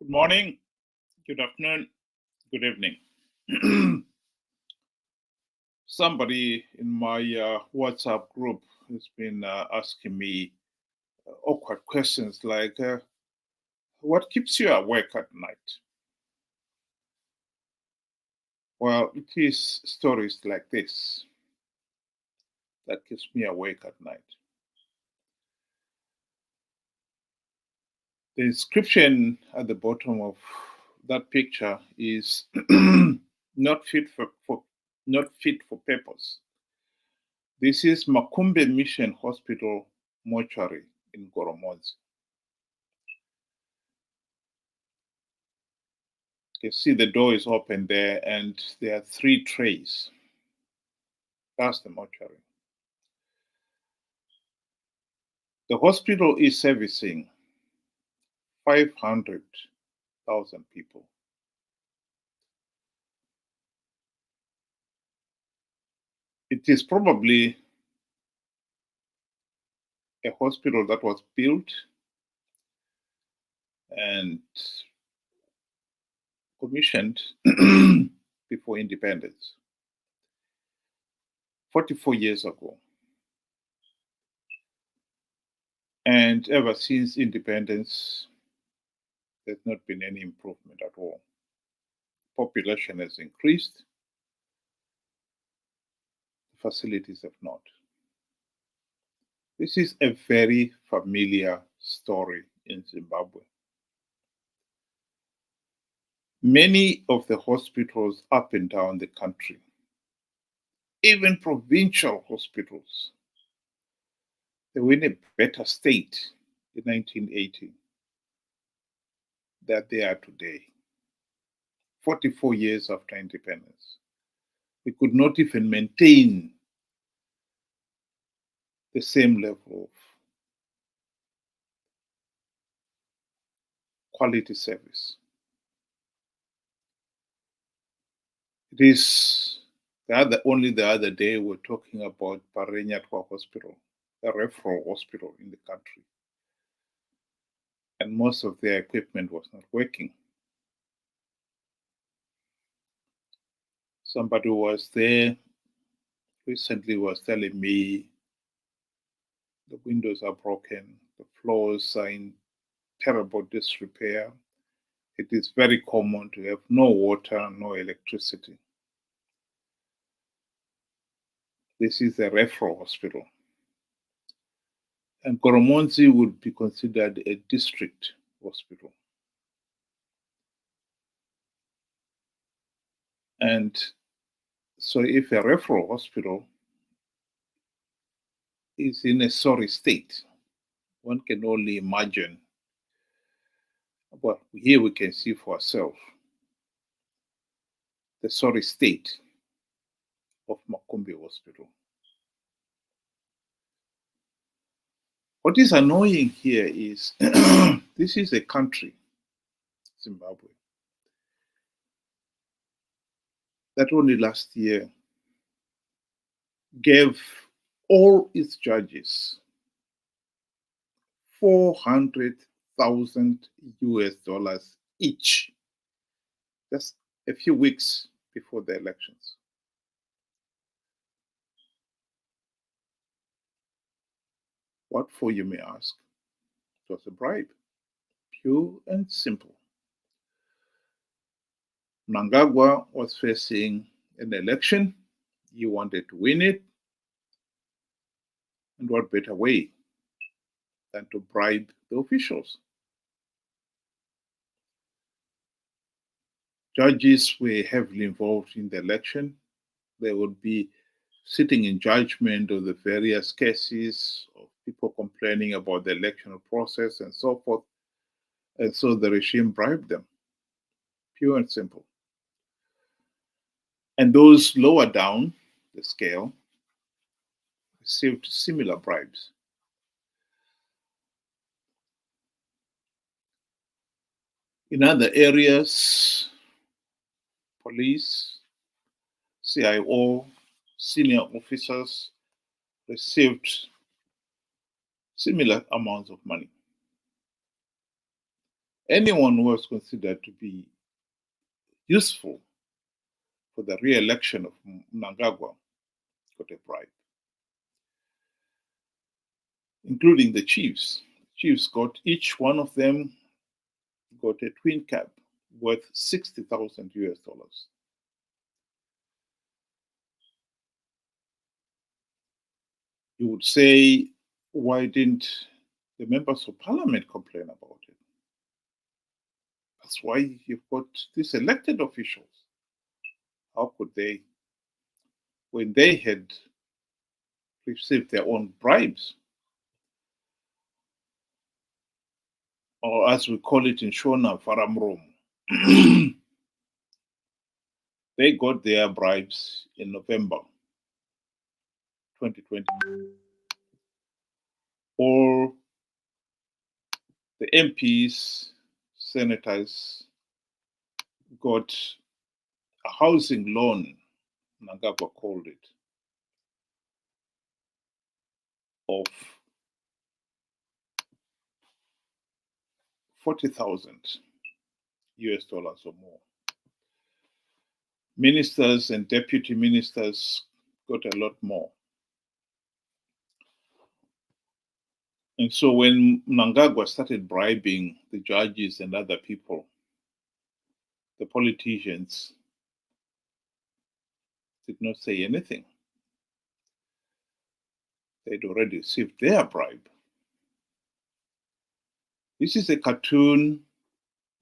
Good morning, good afternoon, good evening. Somebody in my WhatsApp group has been asking me awkward questions like, what keeps you awake at night? Well, it is stories like this that keeps me awake at night. The inscription at the bottom of that picture is not fit for purpose. This is Makumbe Mission Hospital mortuary in Goromonzi. You can see the door is open there and there are 3 trays. That's the mortuary. The hospital is servicing 500,000 people. It is probably a hospital that was built and commissioned before independence, 44 years ago. And ever since independence, there's not been any improvement at all. Population has increased, the facilities have not. This is a very familiar story in Zimbabwe. Many of the hospitals up and down the country, even provincial hospitals, they were in a better state in 1980 than they are today, 44 years after independence. We could not even maintain the same level of quality service. It is only the other day we're talking about Parenyatwa Hospital, a referral hospital in the country. And most of their equipment was not working. Somebody who was there recently was telling me the windows are broken, the floors are in terrible disrepair. It is very common to have no water, no electricity. This is a referral hospital. And Goromonzi would be considered a district hospital. And so if a referral hospital is in a sorry state, one can only imagine. Well, here we can see for ourselves the sorry state of Makumbe Hospital. What is annoying here is this is a country, Zimbabwe, that only last year gave all its judges $400,000 each, just a few weeks before the elections. What for, you may ask? It was a bribe, pure and simple. Mnangagwa was facing an election. He wanted to win it. And what better way than to bribe the officials? Judges were heavily involved in the election. They would be sitting in judgment of the various cases of people complaining about the electoral process and so forth. And so the regime bribed them, pure and simple. And those lower down the scale received similar bribes. In other areas, police, CIO, senior officers received similar amounts of money. anyone who was considered to be useful for the re-election of Mnangagwa got a bribe, including the chiefs. Chiefs got, each one of them got a twin cap worth 60,000 US dollars. You would say, why didn't the members of parliament complain about it? That's why you've got these elected officials. How could they, when they had received their own bribes, or as we call it in Shona, muromo? They got their bribes in November 2020. All the MPs, senators got a housing loan, Mnangagwa called it, of 40,000 US dollars or more. Ministers and deputy ministers got a lot more. And so when Mnangagwa started bribing the judges and other people, the politicians did not say anything. They'd already received their bribe. This is a cartoon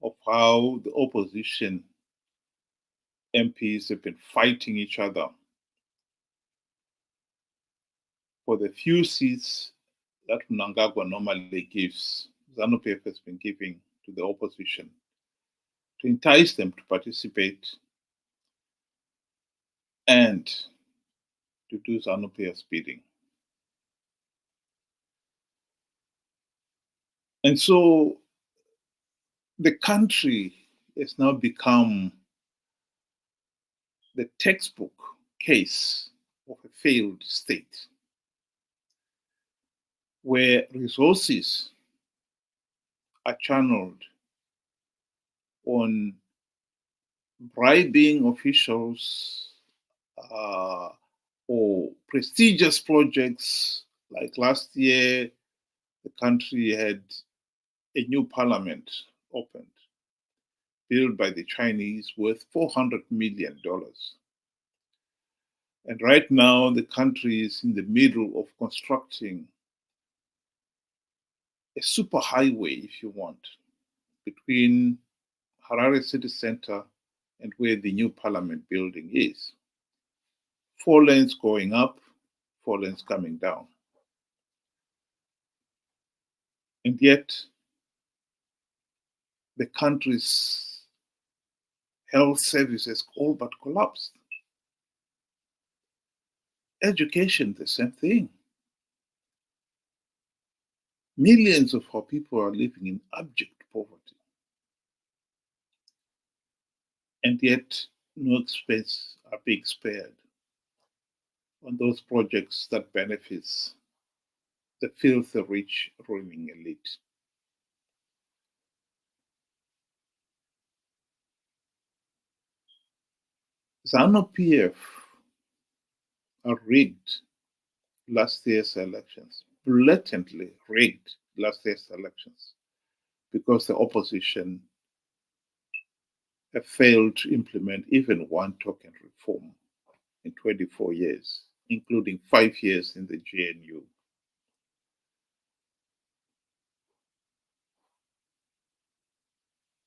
of how the opposition MPs have been fighting each other for the few seats that Mnangagwa normally gives. Zanu PF has been giving to the opposition to entice them to participate and to do Zanu PF's bidding. And so the country has now become the textbook case of a failed state, where resources are channeled on bribing officials or prestigious projects. Like last year, the country had a new parliament opened, built by the Chinese, worth $400 million. And right now, the country is in the middle of constructing a super highway, if you want, between HARARE city center and where the new parliament building is. 4 lanes going up, 4 lanes coming down. And yet, the country's health services all but collapsed. Education, the same thing. Millions of our people are living in abject poverty. And yet, no expense are being spared on those projects that benefits the filthy rich ruling elite. Zanu PF rigged last year's elections, blatantly rigged last year's elections, because the opposition have failed to implement even one token reform in 24 years, including 5 years in the GNU.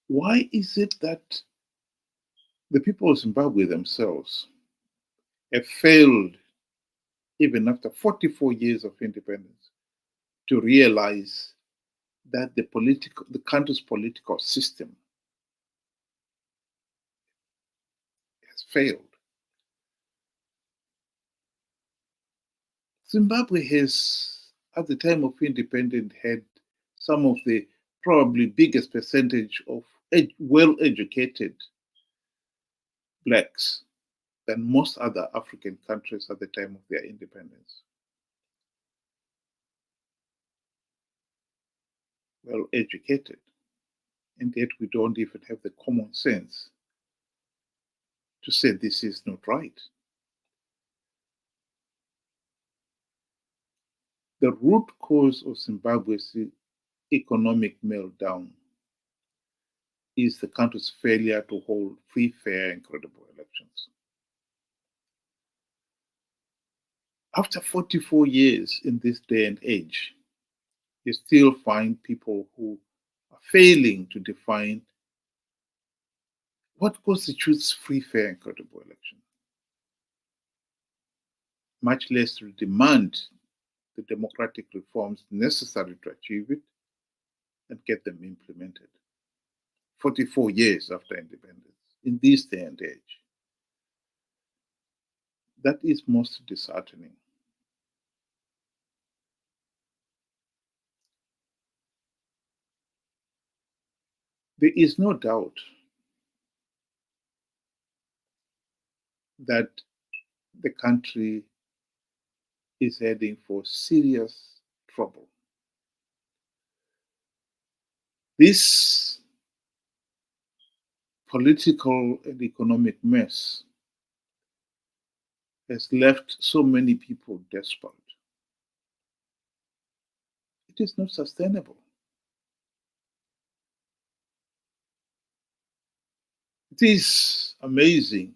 Why is it that the people of Zimbabwe themselves have failed, even after 44 years of independence, to realize that the country's political system has failed? Zimbabwe has, at the time of independence, had some of the probably biggest percentage of well-educated blacks than most other African countries at the time of their independence. Well educated. And yet we don't even have the common sense to say this is not right. The root cause of Zimbabwe's economic meltdown is the country's failure to hold free, fair, and credible elections. After 44 years in this day and age, you still find people who are failing to define what constitutes free, fair, and credible election, much less to demand the democratic reforms necessary to achieve it and get them implemented. 44 years after independence, in this day and age. That is most disheartening. There is no doubt that the country is heading for serious trouble. This political and economic mess has left so many people desperate. It is not sustainable. It is amazing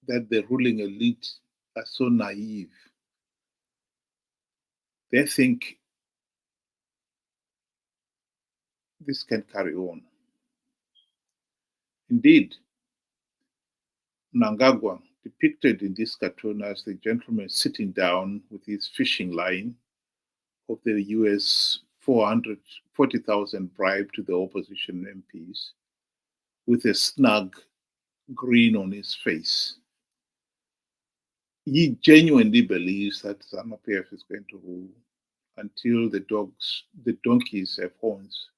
that the ruling elite are so naive. They think this can carry on. Indeed, Mnangagwa, depicted in this cartoon as the gentleman sitting down with his fishing line of the US 440,000 bribe to the opposition MPs, with a snug grin on his face. He genuinely believes that Zanu PF is going to rule until the donkeys have horns.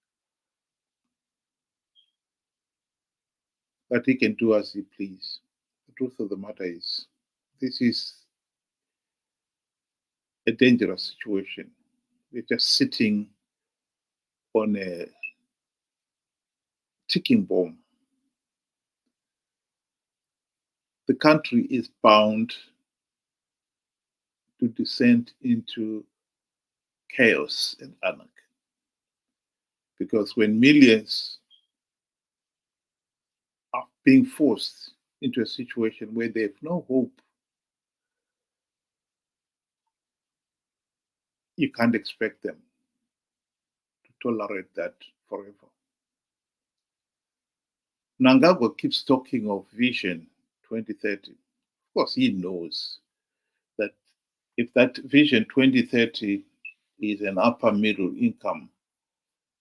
That he can do as he please. The truth of the matter is, this is a dangerous situation. We're just sitting on a ticking bomb. The country is bound to descend into chaos and anarchy. Because when millions are being forced into a situation where they have no hope, you can't expect them to tolerate that forever. Mnangagwa keeps talking of Vision 2030. Of course, he knows that if that Vision 2030 is an upper middle income,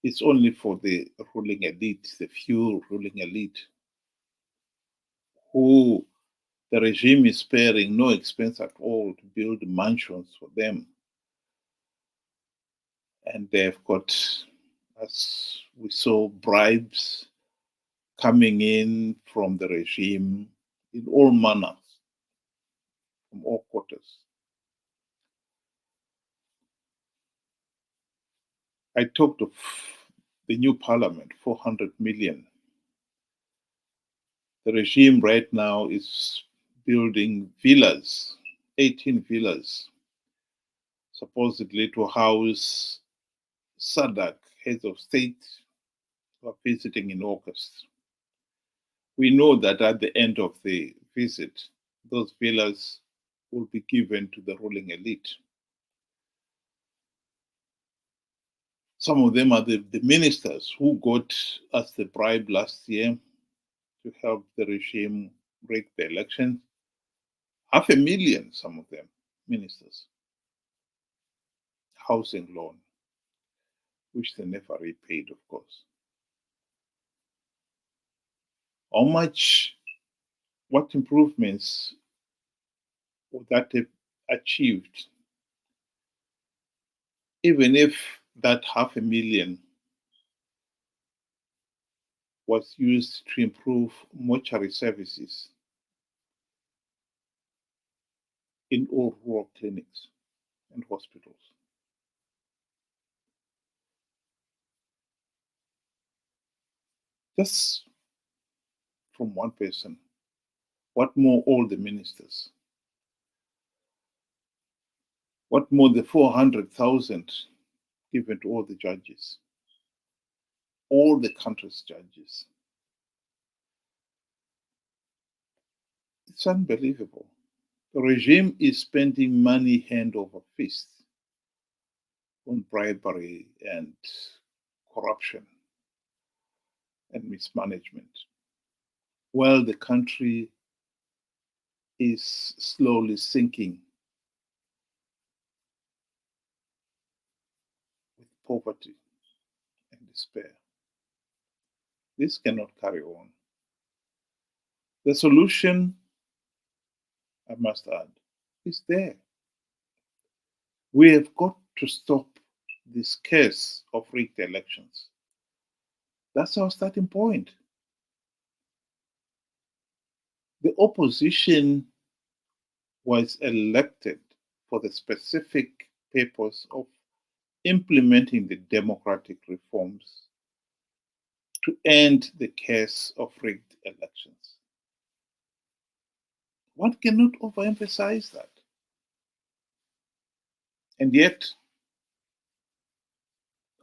it's only for the ruling elite, the few ruling elite, who the regime is sparing no expense at all to build mansions for them. And they've got, as we saw, bribes coming in from the regime in all manners, from all quarters. I talked of the new parliament, 400 million. The regime right now is building villas, 18 villas, supposedly to house SADC heads of state who are visiting in August. We know that at the end of the visit, those villas will be given to the ruling elite. Some of them are the ministers who got us the bribe last year to help the regime break the election. 500,000, some of them, ministers. Housing loan, which they never repaid, of course. How much, what improvements would that have achieved, even if that 500,000 was used to improve mortuary services in all rural clinics and hospitals? Just from one person. What more all the ministers? What more the 400,000 given to all the judges? All the country's judges. It's unbelievable. The regime is spending money hand over fist on bribery and corruption and mismanagement, while the country is slowly sinking with poverty and despair. This cannot carry on. The solution, I must add, is there. We have got to stop this case of rigged elections. That's our starting point. The opposition was elected for the specific purpose of implementing the democratic reforms to end the case of rigged elections. One cannot overemphasize that. And yet,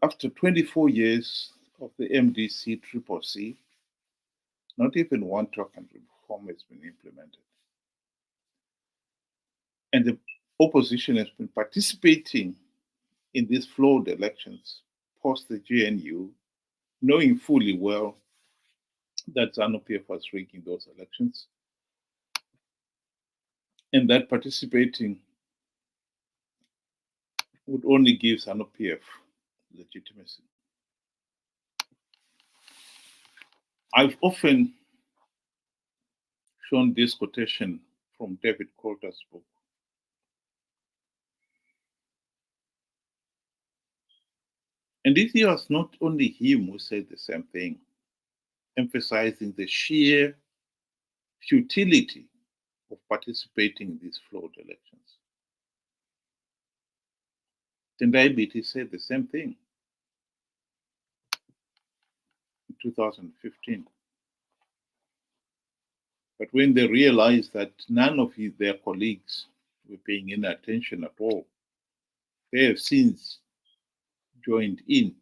after 24 years of the MDC CCC, not even one token reform has been implemented. And the opposition has been participating in these flawed elections post the GNU, knowing fully well that Zanu PF was rigging those elections, and that participating would only give Zanu PF legitimacy. I've often shown this quotation from David Coulter's book. And it was not only him who said the same thing, emphasizing the sheer futility of participating in these flawed elections. Tendai Biti said the same thing in 2015. But when they realized that none of their colleagues were paying any attention at all, they have since joined in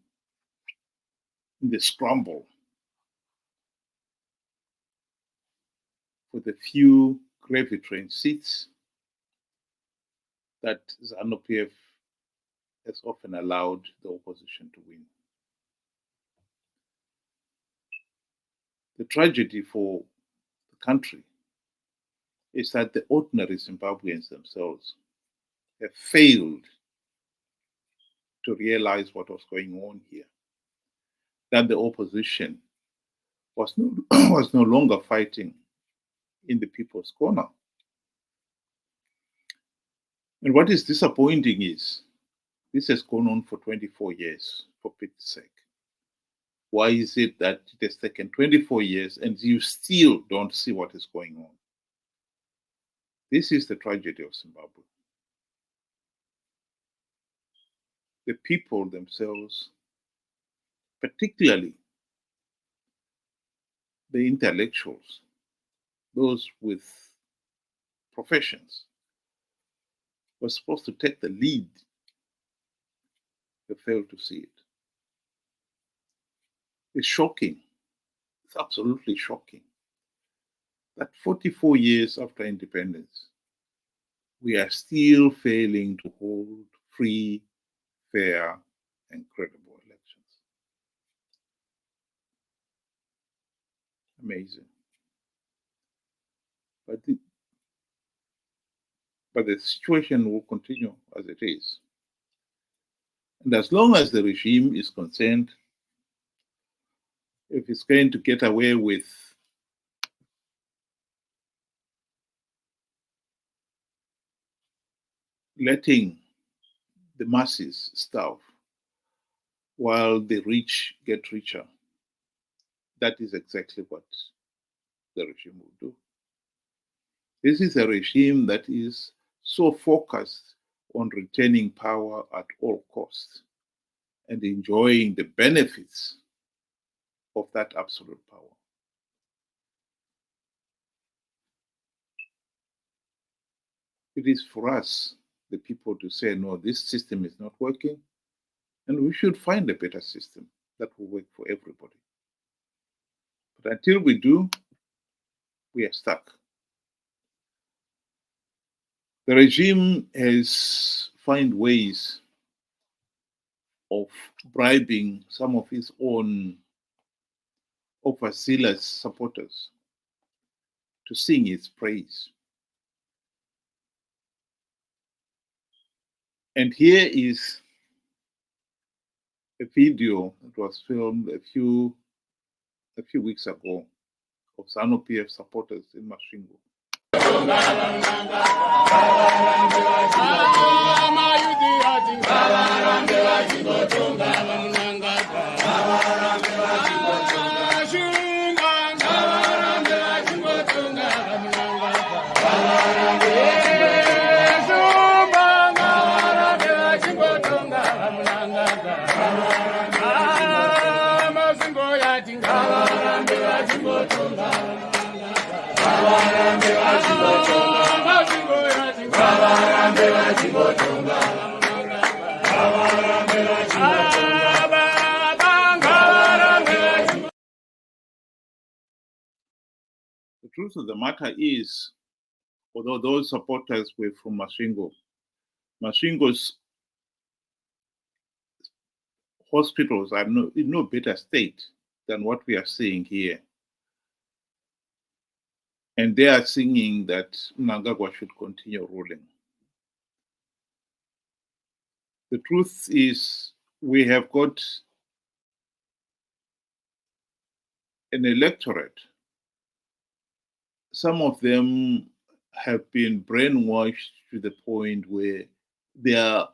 the scramble for the few gravy train seats that Zanu PF has often allowed the opposition to win. The tragedy for the country is that the ordinary Zimbabweans themselves have failed to realize what was going on here, that the opposition was no longer fighting in the people's corner. And what is disappointing is this has gone on for 24 years, for Pete's sake. Why is it that it has taken 24 years and you still don't see what is going on? This is the tragedy of Zimbabwe. The people themselves, particularly the intellectuals, those with professions, were supposed to take the lead. They failed to see it. It's shocking. It's absolutely shocking that 44 years after independence, we are still failing to hold free, fair, and credible elections. Amazing. But the situation will continue as it is. And as long as the regime is concerned, if it's going to get away with letting the masses starve while the rich get richer, that is exactly what the regime will do. This is a regime that is so focused on retaining power at all costs and enjoying the benefits of that absolute power. It is for us, the people, to say, no, this system is not working, and we should find a better system that will work for everybody. But until we do, we are stuck. The regime has found ways of bribing some of its own overzealous supporters to sing its praise. And here is a video that was filmed a few weeks ago of Zanu PF supporters in Mashingo. The truth of the matter is, although those supporters were from Mashingo's hospitals are in no better state than what we are seeing here. And they are singing that Mnangagwa should continue ruling. The truth is, we have got an electorate. Some of them have been brainwashed to the point where they are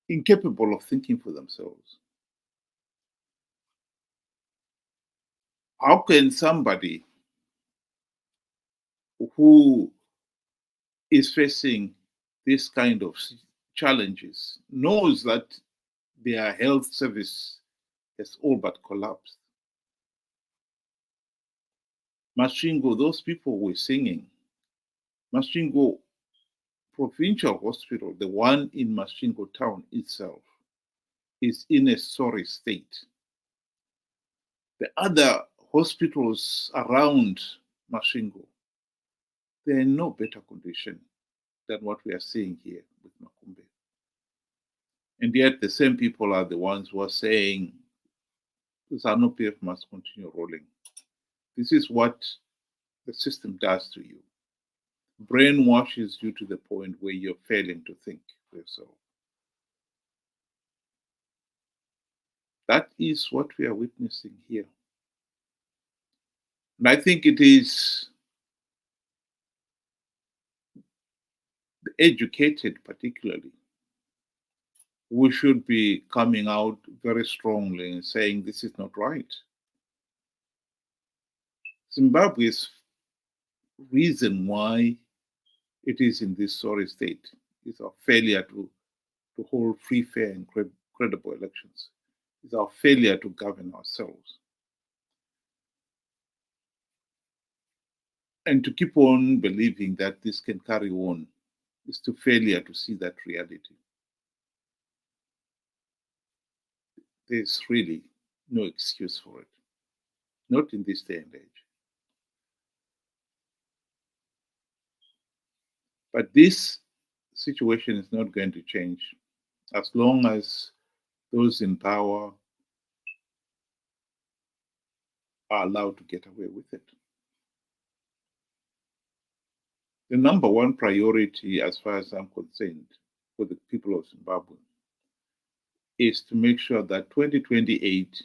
incapable of thinking for themselves. How can somebody who is facing this kind of challenges, knows that their health service has all but collapsed? Mashingo, those people were singing. Mashingo Provincial Hospital, the one in Mashingo town itself, is in a sorry state. The other hospitals around Mashingo, they're in no better condition than what we are seeing here with Makumbe. And yet the same people are the ones who are saying Zanu PF must continue rolling. This is what the system does to you. Brainwashes you to the point where you're failing to think for yourself. That is what we are witnessing here. And I think it is the educated, particularly, who should be coming out very strongly and saying this is not right. Zimbabwe's reason why it is in this sorry state is our failure to hold free, fair, and credible elections. It's our failure to govern ourselves. And to keep on believing that this can carry on is to failure to see that reality. There's really no excuse for it, not in this day and age. But this situation is not going to change as long as those in power are allowed to get away with it. The number one priority, as far as I'm concerned, for the people of Zimbabwe is to make sure that 2028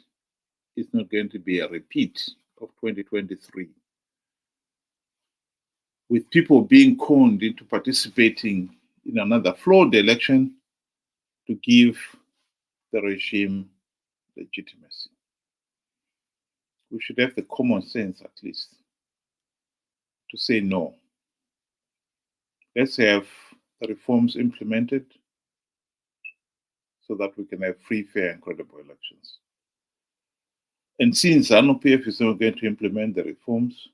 is not going to be a repeat of 2023, with people being conned into participating in another flawed election to give the regime legitimacy. We should have the common sense, at least, to say no. Let's have the reforms implemented so that we can have free, fair, and credible elections. And since Zanu PF is not going to implement the reforms,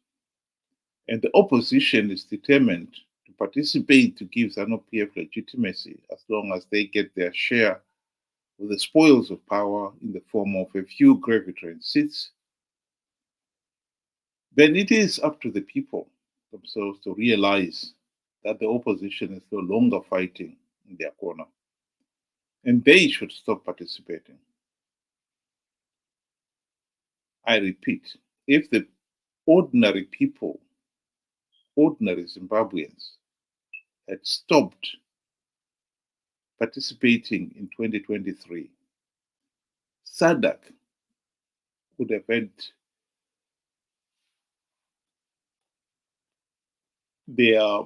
and the opposition is determined to participate to give Zanu PF legitimacy as long as they get their share of the spoils of power in the form of a few gravitering seats, then it is up to the people themselves to realize that the opposition is no longer fighting in their corner. And they should stop participating. I repeat, if the ordinary people, ordinary Zimbabweans, had stopped participating in 2023, SADC would have had the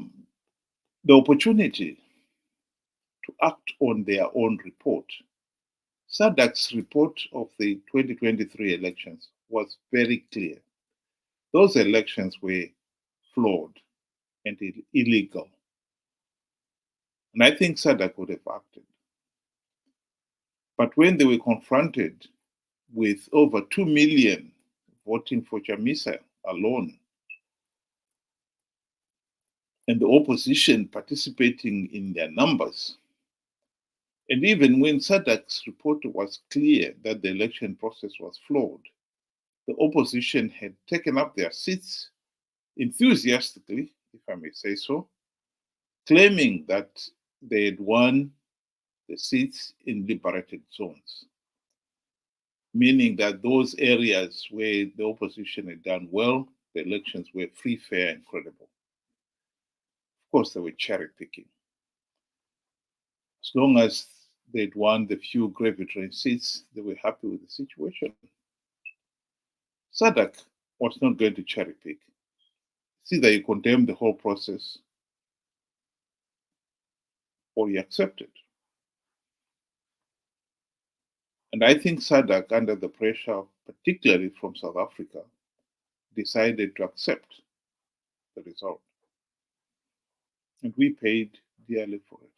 opportunity to act on their own report. SADC's report of the 2023 elections was very clear. Those elections were flawed and illegal. And I think SADC would have acted. But when they were confronted with over 2 million voting for Chamisa alone, and the opposition participating in their numbers, and even when SADC's report was clear that the election process was flawed, the opposition had taken up their seats enthusiastically, if I may say so, claiming that they had won the seats in liberated zones, meaning that those areas where the opposition had done well, the elections were free, fair, and credible. Of course, they were cherry picking. As long as they'd won the few gravitering seats, they were happy with the situation. SADC was not going to cherry pick. It's either you condemn the whole process or you accept it. And I think SADC, under the pressure, particularly from South Africa, decided to accept the result. And we paid dearly for it.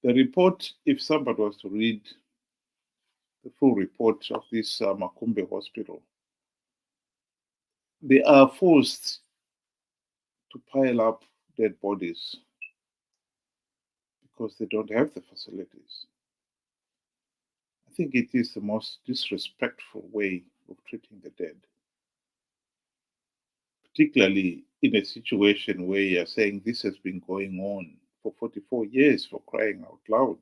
The report, if somebody was to read the full report of this Makumbe Hospital, they are forced to pile up dead bodies because they don't have the facilities. I think it is the most disrespectful way of treating the dead, particularly in a situation where you're saying this has been going on for 44 years, for crying out loud.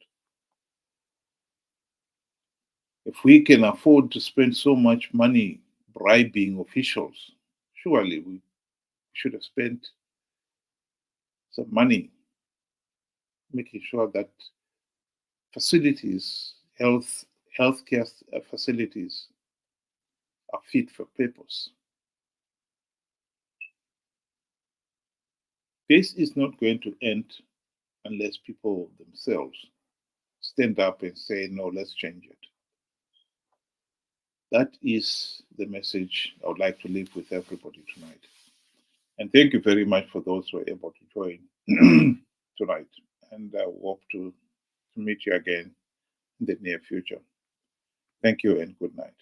If we can afford to spend so much money bribing officials, surely we should have spent some money making sure that facilities, healthcare facilities are fit for purpose. This is not going to end unless people themselves stand up and say, no, let's change it. That is the message I would like to leave with everybody tonight. And thank you very much for those who are able to join tonight. And I hope to meet you again in the near future. Thank you and good night.